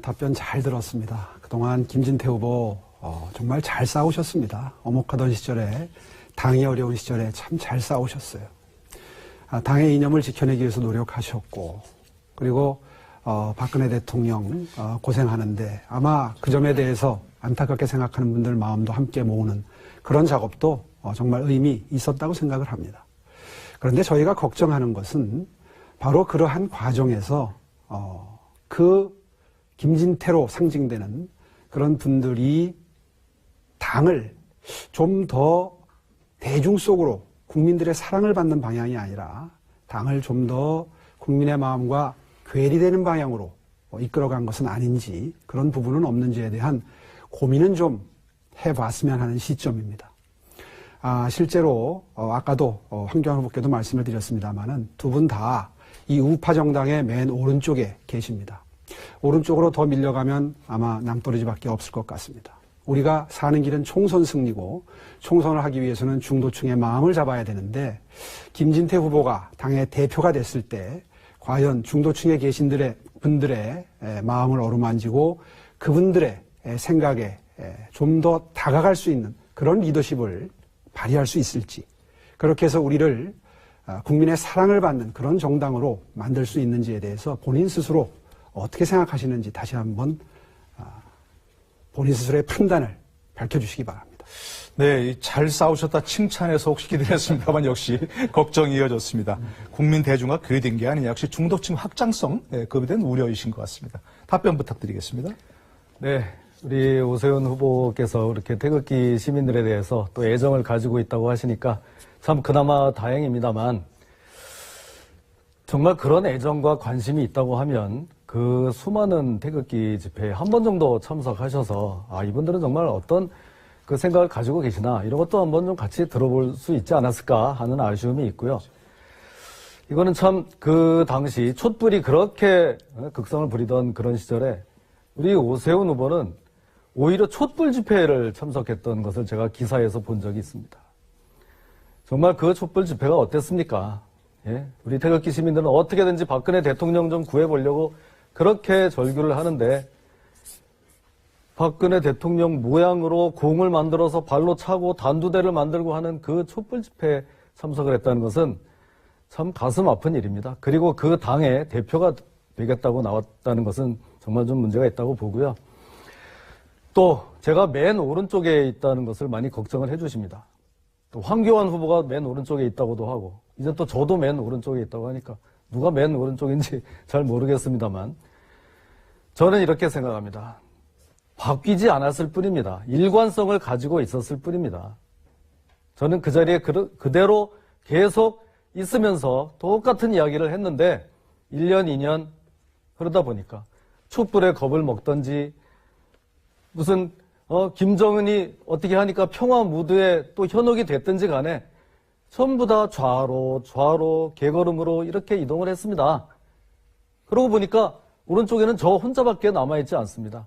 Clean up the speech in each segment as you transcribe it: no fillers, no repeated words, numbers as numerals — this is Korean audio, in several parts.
답변 잘 들었습니다. 그동안 김진태 후보 정말 잘 싸우셨습니다. 어목하던 시절에, 당이 어려운 시절에 참 잘 싸우셨어요. 당의 이념을 지켜내기 위해서 노력하셨고, 그리고 박근혜 대통령 고생하는데 아마 그 점에 대해서 안타깝게 생각하는 분들 마음도 함께 모으는 그런 작업도 정말 의미 있었다고 생각을 합니다. 그런데 저희가 걱정하는 것은 바로 그러한 과정에서 그 김진태로 상징되는 그런 분들이 당을 좀 더 대중 속으로 국민들의 사랑을 받는 방향이 아니라 당을 좀 더 국민의 마음과 괴리되는 방향으로 이끌어간 것은 아닌지, 그런 부분은 없는지에 대한 고민은 좀 해봤으면 하는 시점입니다. 실제로 아까도 황교안 후보께도 말씀을 드렸습니다마는 두 분 다 이 우파 정당의 맨 오른쪽에 계십니다. 오른쪽으로 더 밀려가면 아마 낭떠러지밖에 없을 것 같습니다. 우리가 사는 길은 총선 승리고, 총선을 하기 위해서는 중도층의 마음을 잡아야 되는데, 김진태 후보가 당의 대표가 됐을 때 과연 중도층에 계신 분들의 마음을 어루만지고 그분들의 생각에 좀 더 다가갈 수 있는 그런 리더십을 발휘할 수 있을지, 그렇게 해서 우리를 국민의 사랑을 받는 그런 정당으로 만들 수 있는지에 대해서 본인 스스로 어떻게 생각하시는지 다시 한번 본인 스스로의 판단을 밝혀주시기 바랍니다. 네, 잘 싸우셨다 칭찬해서 혹시 기대했습니다만 역시 걱정이 이어졌습니다. 국민 대중과 괴된 게 아니냐, 역시 중도층 확장성 급에 대한 우려이신 것 같습니다. 답변 부탁드리겠습니다. 네, 우리 오세훈 후보께서 이렇게 태극기 시민들에 대해서 또 애정을 가지고 있다고 하시니까 참 그나마 다행입니다만, 정말 그런 애정과 관심이 있다고 하면 그 수많은 태극기 집회에 한 번 정도 참석하셔서 이분들은 정말 어떤 그 생각을 가지고 계시나, 이런 것도 한번 좀 같이 들어볼 수 있지 않았을까 하는 아쉬움이 있고요. 이거는 참 그 당시 촛불이 그렇게 극성을 부리던 그런 시절에 우리 오세훈 후보는 오히려 촛불 집회를 참석했던 것을 제가 기사에서 본 적이 있습니다. 정말 그 촛불 집회가 어땠습니까? 우리 태극기 시민들은 어떻게든지 박근혜 대통령 좀 구해보려고 그렇게 절규를 하는데, 박근혜 대통령 모양으로 공을 만들어서 발로 차고 단두대를 만들고 하는 그 촛불 집회에 참석을 했다는 것은 참 가슴 아픈 일입니다. 그리고 그 당의 대표가 되겠다고 나왔다는 것은 정말 좀 문제가 있다고 보고요. 또 제가 맨 오른쪽에 있다는 것을 많이 걱정을 해주십니다. 또 황교안 후보가 맨 오른쪽에 있다고도 하고, 이제 또 저도 맨 오른쪽에 있다고 하니까 누가 맨 오른쪽인지 잘 모르겠습니다만, 저는 이렇게 생각합니다. 바뀌지 않았을 뿐입니다. 일관성을 가지고 있었을 뿐입니다. 저는 그 자리에 그대로 계속 있으면서 똑같은 이야기를 했는데 1년, 2년 그러다 보니까 촛불에 겁을 먹던지, 무슨 김정은이 어떻게 하니까 평화 무드에 또 현혹이 됐든지 간에 전부 다 좌로 개걸음으로 이렇게 이동을 했습니다. 그러고 보니까 오른쪽에는 저 혼자밖에 남아있지 않습니다.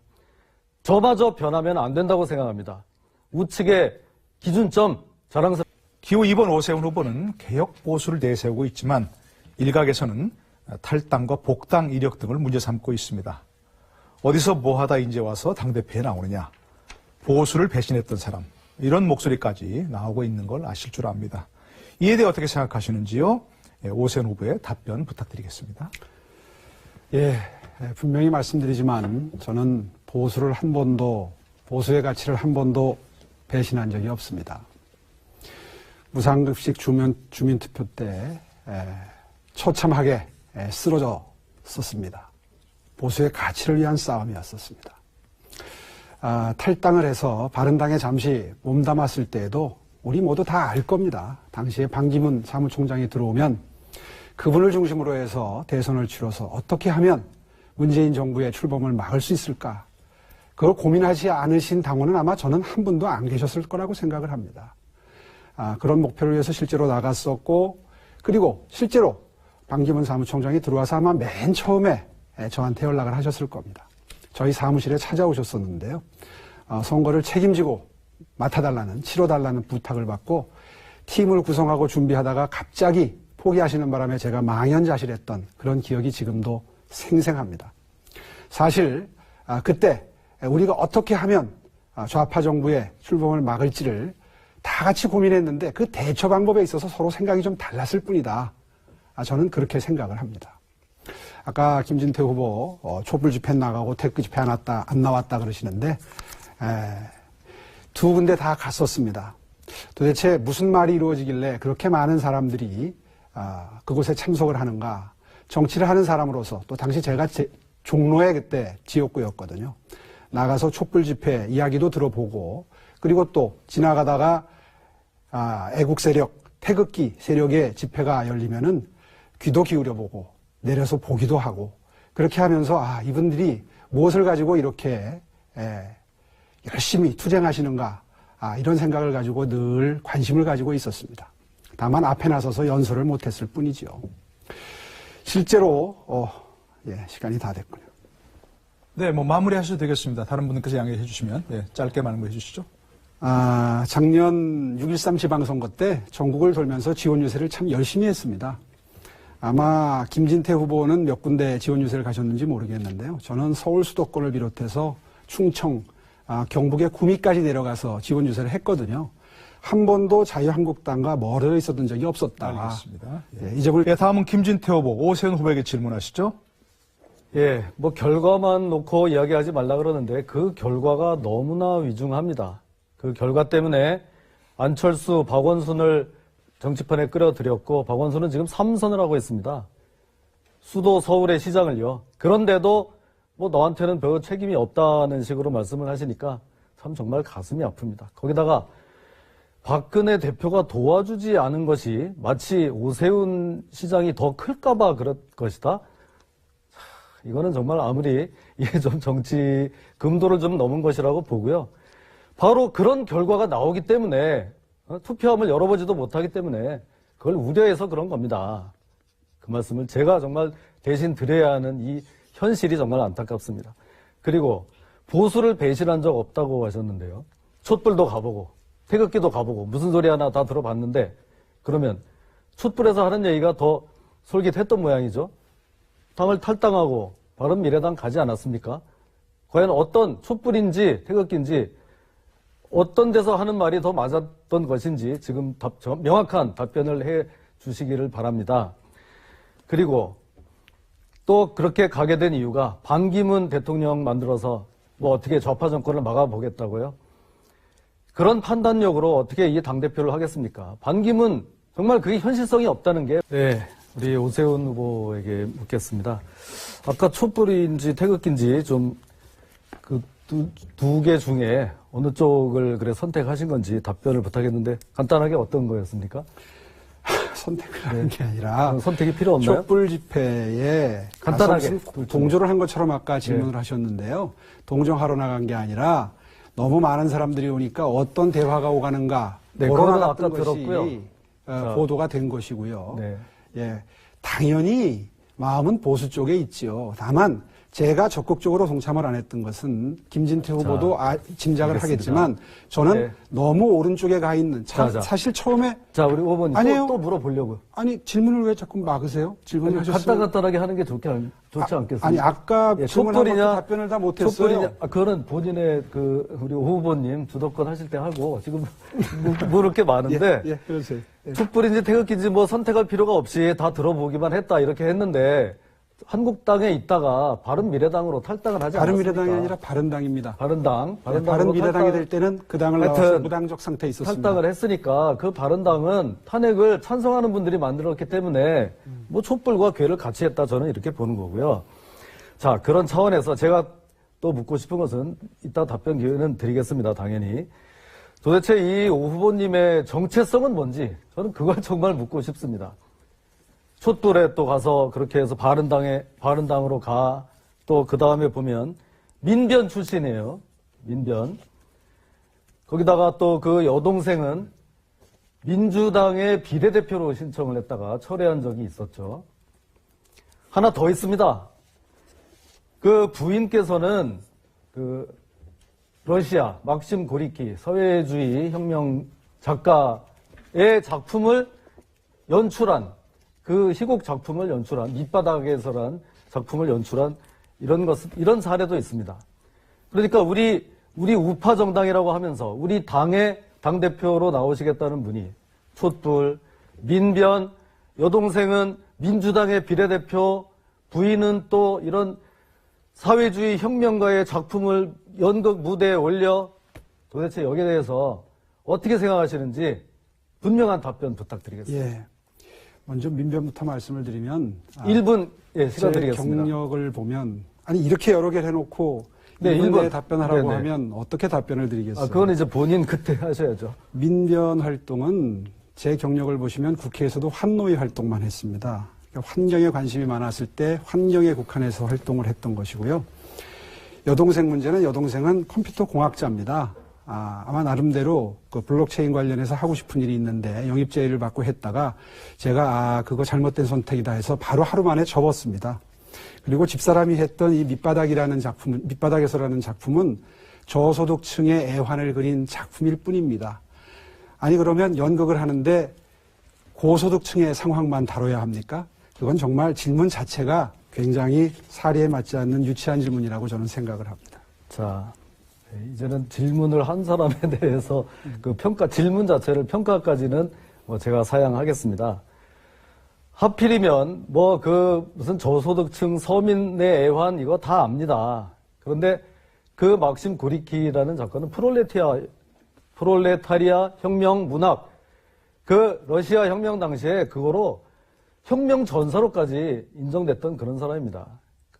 저마저 변하면 안 된다고 생각합니다. 우측의 기준점, 기호 2번 오세훈 후보는 개혁 보수를 내세우고 있지만 일각에서는 탈당과 복당 이력 등을 문제 삼고 있습니다. 어디서 뭐하다 이제 와서 당대표에 나오느냐, 보수를 배신했던 사람, 이런 목소리까지 나오고 있는 걸 아실 줄 압니다. 이에 대해 어떻게 생각하시는지요? 오세훈 후보의 답변 부탁드리겠습니다. 분명히 말씀드리지만 저는 보수의 가치를 한 번도 배신한 적이 없습니다. 무상급식 주민투표 때 처참하게 쓰러졌었습니다. 보수의 가치를 위한 싸움이었었습니다. 탈당을 해서 바른당에 잠시 몸담았을 때에도 우리 모두 다 알 겁니다. 당시에 반기문 사무총장이 들어오면 그분을 중심으로 해서 대선을 치러서 어떻게 하면 문재인 정부의 출범을 막을 수 있을까? 그걸 고민하지 않으신 당원은 아마 저는 한 분도 안 계셨을 거라고 생각을 합니다. 그런 목표를 위해서 실제로 나갔었고, 그리고 실제로 반기문 사무총장이 들어와서 아마 맨 처음에 저한테 연락을 하셨을 겁니다. 저희 사무실에 찾아오셨었는데요. 선거를 책임지고 치러달라는 부탁을 받고 팀을 구성하고 준비하다가 갑자기 포기하시는 바람에 제가 망연자실했던 그런 기억이 지금도 생생합니다. 사실 그때 우리가 어떻게 하면 좌파 정부의 출범을 막을지를 다 같이 고민했는데 그 대처 방법에 있어서 서로 생각이 좀 달랐을 뿐이다. 저는 그렇게 생각을 합니다. 아까 김진태 후보 촛불 집회 나가고 태극기 집회 안 나왔다 그러시는데 두 군데 다 갔었습니다. 도대체 무슨 말이 이루어지길래 그렇게 많은 사람들이 그곳에 참석을 하는가. 정치를 하는 사람으로서 또 당시 제가 종로에 그때 지역구였거든요. 나가서 촛불 집회 이야기도 들어보고 그리고 또 지나가다가 애국 세력, 태극기 세력의 집회가 열리면은 귀도 기울여보고 내려서 보기도 하고 그렇게 하면서 이분들이 무엇을 가지고 이렇게 열심히 투쟁하시는가 이런 생각을 가지고 늘 관심을 가지고 있었습니다. 다만 앞에 나서서 연설을 못했을 뿐이죠. 실제로 시간이 다 됐군요. 네, 마무리하셔도 되겠습니다. 다른 분들께서 양해해 주시면 짧게 말씀해 주시죠. 작년 6.13 지방선거 때 전국을 돌면서 지원 유세를 참 열심히 했습니다. 아마 김진태 후보는 몇 군데 지원 유세를 가셨는지 모르겠는데요. 저는 서울 수도권을 비롯해서 충청, 경북의 구미까지 내려가서 지원 유세를 했거든요. 한 번도 자유한국당과 멀어 있었던 적이 없었다. 알겠습니다. 이 점을 다음은 김진태 후보, 오세훈 후보에게 질문하시죠. 결과만 놓고 이야기하지 말라 그러는데 그 결과가 너무나 위중합니다. 그 결과 때문에 안철수, 박원순을 정치판에 끌어들였고 박원순은 지금 3선을 하고 있습니다. 수도 서울의 시장을요. 그런데도 너한테는 별 책임이 없다는 식으로 말씀을 하시니까 참 정말 가슴이 아픕니다. 거기다가 박근혜 대표가 도와주지 않은 것이 마치 오세훈 시장이 더 클까봐 그럴 것이다. 이거는 정말 아무리 이게 좀 정치 금도를 좀 넘은 것이라고 보고요. 바로 그런 결과가 나오기 때문에 투표함을 열어보지도 못하기 때문에 그걸 우려해서 그런 겁니다. 그 말씀을 제가 정말 대신 드려야 하는 이 현실이 정말 안타깝습니다. 그리고 보수를 배신한 적 없다고 하셨는데요. 촛불도 가보고 태극기도 가보고 무슨 소리 하나 다 들어봤는데 그러면 촛불에서 하는 얘기가 더 솔깃했던 모양이죠. 당을 탈당하고 바른미래당 가지 않았습니까? 과연 어떤 촛불인지 태극기인지 어떤 데서 하는 말이 더 맞았던 것인지 지금 명확한 답변을 해 주시기를 바랍니다. 그리고 또 그렇게 가게 된 이유가 반기문 대통령 만들어서 어떻게 좌파 정권을 막아보겠다고요? 그런 판단력으로 어떻게 이 당대표를 하겠습니까? 반기문 정말 그게 현실성이 없다는 게 우리 오세훈 후보에게 묻겠습니다. 아까 촛불인지 태극기인지 좀 그 두 개 중에 어느 쪽을 선택하신 건지 답변을 부탁했는데 간단하게 어떤 거였습니까? 선택을 하는 게 아니라 선택이 필요 없나요? 촛불 집회에 간단하게 동조를 한 것처럼 아까 질문을 하셨는데요. 동정하러 나간 게 아니라 너무 많은 사람들이 오니까 어떤 대화가 오가는가 그거는 아까 것이 들었고요. 보도가 된 것이고요. 당연히 마음은 보수 쪽에 있죠. 다만 제가 적극적으로 동참을 안 했던 것은 김진태 후보도 짐작을 알겠습니다. 하겠지만 저는 너무 오른쪽에 가 있는 사실 처음에 우리 후보님 아니에요. 또 물어보려고요. 아니 질문을 왜 자꾸 막으세요? 질문을 하셨어요. 간단하게 하는 게 좋지 않겠습니까? 아니 아까 질문하고 답변을 다 못했어요. 촛불이냐? 그거는 본인의 우리 오 후보님 주도권 하실 때 하고 지금 물을 게 많은데 그러세요. 촛불인지 태극기인지 선택할 필요가 없이 다 들어보기만 했다 이렇게 했는데 한국당에 있다가 바른미래당으로 탈당을 하지 않았습니까? 바른미래당이 아니라 바른당입니다. 바른미래당이 될 때는 그 당을 나와서 무당적 상태에 있었습니다. 탈당을 했으니까 그 바른당은 탄핵을 찬성하는 분들이 만들었기 때문에 촛불과 괴를 같이 했다 저는 이렇게 보는 거고요. 자, 그런 차원에서 제가 또 묻고 싶은 것은 이따 답변 기회는 드리겠습니다. 당연히. 도대체 이 오 후보님의 정체성은 뭔지 저는 그걸 정말 묻고 싶습니다. 촛불에 또 가서 그렇게 해서 바른당으로 가. 또 그 다음에 보면 민변 출신이에요. 민변. 거기다가 또 그 여동생은 민주당의 비례대표로 신청을 했다가 철회한 적이 있었죠. 하나 더 있습니다. 그 부인께서는 그 러시아 막심 고리키 사회주의 혁명 작가의 작품을 연출한 그 희곡 작품을 연출한 밑바닥에서란 작품을 연출한 이런 사례도 있습니다. 그러니까 우리 우파 정당이라고 하면서 우리 당의 당대표로 나오시겠다는 분이 촛불, 민변, 여동생은 민주당의 비례대표, 부인은 또 이런 사회주의 혁명가의 작품을 연극 무대에 올려 도대체 여기에 대해서 어떻게 생각하시는지 분명한 답변 부탁드리겠습니다. 예. 먼저 민변부터 말씀을 드리면 1분 시간 제 드리겠습니다. 경력을 보면 아니 이렇게 여러 개를 해놓고 네, 1분 내에 1분. 답변하라고 네네. 하면 어떻게 답변을 드리겠어요? 그건 이제 본인 그때 하셔야죠. 민변 활동은 제 경력을 보시면 국회에서도 환노위 활동만 했습니다. 그러니까 환경에 관심이 많았을 때 환경에 국한해서 활동을 했던 것이고요. 여동생 문제는 여동생은 컴퓨터 공학자입니다. 아마 나름대로 그 블록체인 관련해서 하고 싶은 일이 있는데 영입 제의를 받고 했다가 제가 그거 잘못된 선택이다 해서 바로 하루 만에 접었습니다. 그리고 집사람이 했던 이 밑바닥에서라는 작품은 저소득층의 애환을 그린 작품일 뿐입니다. 아니 그러면 연극을 하는데 고소득층의 상황만 다뤄야 합니까? 그건 정말 질문 자체가 굉장히 사리에 맞지 않는 유치한 질문이라고 저는 생각을 합니다. 자, 이제는 질문을 한 사람에 대해서 그 질문 자체를 평가까지는 제가 사양하겠습니다. 하필이면 무슨 저소득층 서민의 애환 이거 다 압니다. 그런데 그 막심 고리키라는 작가는 프롤레타리아 혁명 문학, 그 러시아 혁명 당시에 그거로 혁명 전사로까지 인정됐던 그런 사람입니다.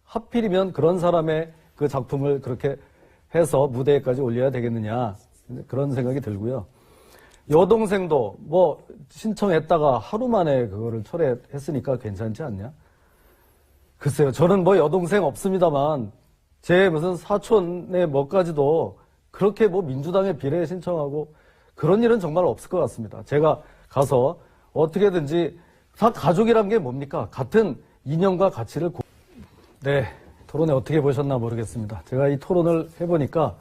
하필이면 그런 사람의 그 작품을 그렇게 해서 무대에까지 올려야 되겠느냐, 그런 생각이 들고요. 여동생도 신청했다가 하루 만에 그거를 철회했으니까 괜찮지 않냐? 글쎄요, 저는 여동생 없습니다만 제 무슨 사촌의 뭐까지도 그렇게 민주당의 비례 신청하고 그런 일은 정말 없을 것 같습니다. 제가 가서 어떻게든지 다 가족이란 게 뭡니까? 같은 이념과 가치를 네, 토론회 어떻게 보셨나 모르겠습니다. 제가 이 토론을 해보니까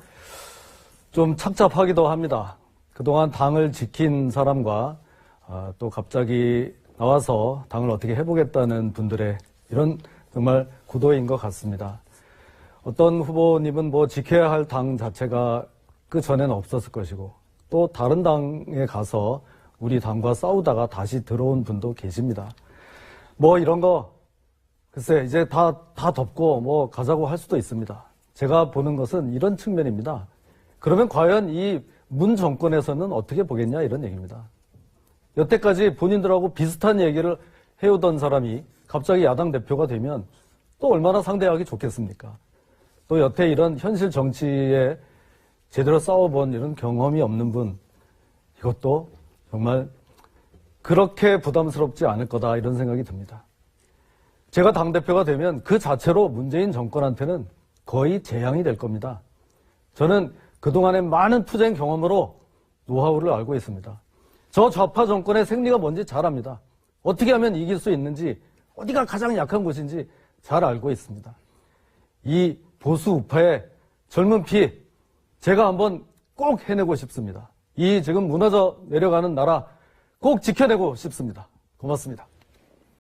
좀 착잡하기도 합니다. 그동안 당을 지킨 사람과 또 갑자기 나와서 당을 어떻게 해보겠다는 분들의 이런 정말 구도인 것 같습니다. 어떤 후보님은 지켜야 할 당 자체가 그 전에는 없었을 것이고 또 다른 당에 가서 우리 당과 싸우다가 다시 들어온 분도 계십니다. 이런 거 글쎄 이제 다 덮고 가자고 할 수도 있습니다. 제가 보는 것은 이런 측면입니다. 그러면 과연 이 문 정권에서는 어떻게 보겠냐 이런 얘기입니다. 여태까지 본인들하고 비슷한 얘기를 해오던 사람이 갑자기 야당 대표가 되면 또 얼마나 상대하기 좋겠습니까? 또 여태 이런 현실 정치에 제대로 싸워본 이런 경험이 없는 분, 이것도 정말 그렇게 부담스럽지 않을 거다 이런 생각이 듭니다. 제가 당대표가 되면 그 자체로 문재인 정권한테는 거의 재앙이 될 겁니다. 저는 그동안의 많은 투쟁 경험으로 노하우를 알고 있습니다. 저 좌파 정권의 생리가 뭔지 잘 압니다. 어떻게 하면 이길 수 있는지, 어디가 가장 약한 곳인지 잘 알고 있습니다. 이 보수 우파의 젊은 피, 제가 한번 꼭 해내고 싶습니다. 이 지금 무너져 내려가는 나라 꼭 지켜내고 싶습니다. 고맙습니다.